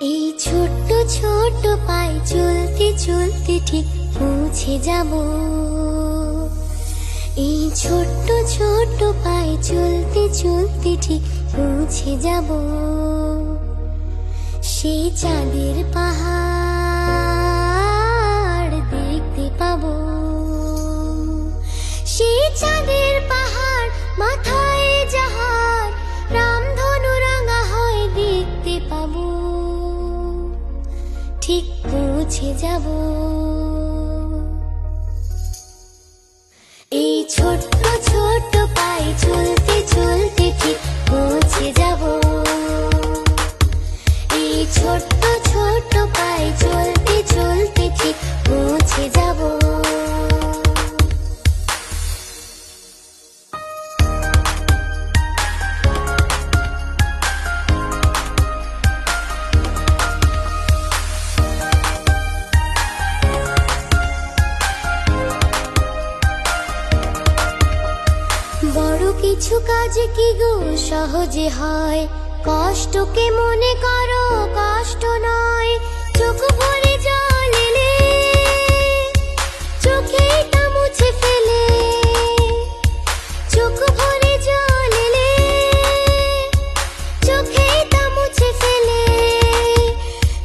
এই ছোট্ট ছোট্ট পায়ে চলতে চলতে ঠিক পৌঁছে যাব। এই ছোট্ট ছোট্ট পায়ে চলতে চলতে ঠিক পৌঁছে যাব। সেই চাঁদের পাহাড় দেখতে পাবো। সেই চাঁদের পাহাড় মাথায় যাহার রামধনু রাঙা হয় দেখতে পাবো। ঠিক পৌঁছে যাব। এই ছোট্ট ছোট্ট পায়ে চলতে চলতে ঠিক পৌঁছে যাব। এই ছোট্ট ছোট্ট পায়ে চলতে চলতে ঠিক পৌঁছে যাব। বড় কিছু কাজ কি গো সহজে হয়, কষ্টকে মনে করো কষ্ট নয়। চোখ ভরে জল এলে চোখেটা মুছে ফেলে। চোখ ভরে জল এলে চোখেটা মুছে ফেলে।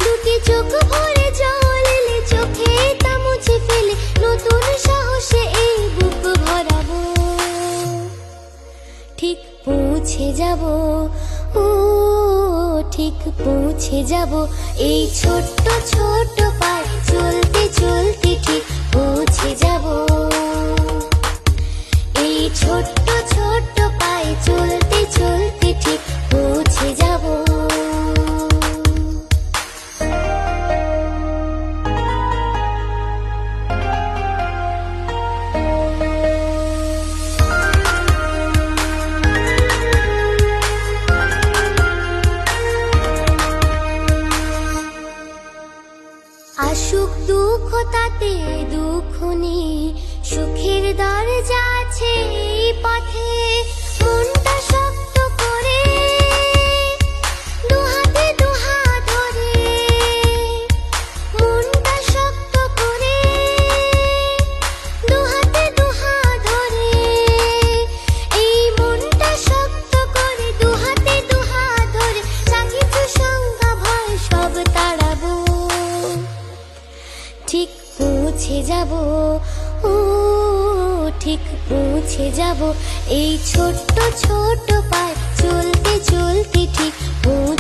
দুটি চোখ ভরে জল এলে চোখেটা মুছে ফেলে। নতুন সাহসে এই বুক ভরাবো। ঠিক পৌঁছে যাব, ও ঠিক পৌঁছে যাব। এই ছোট্ট ছোট্ট পায়ে চলতে চলতে ঠিক পৌঁছে যাব। এই ছোট্ট ছোট্ট পায়ে চলতে চলতে ঠিক পৌঁছে যাব। আসুক দুঃখ তাতে দুঃখ নেই, সুখের দরজা আছে এই পথে। মনটা শক্ত করে দুহাতে দুহাত ধরে। মনটা শক্ত করে দুহাতে দুহাত ধরে। এই মনটা শক্ত করে দুহাতে দুহাত ধরে। যা কিছু শঙ্কা ভয় সব তাড়াবো। ঠিক পৌঁছে যাব, ও ঠিক পৌঁছে যাব। এই ছোট্ট ছোট্ট পায়ে চলতে চলতে ঠিক পৌঁছে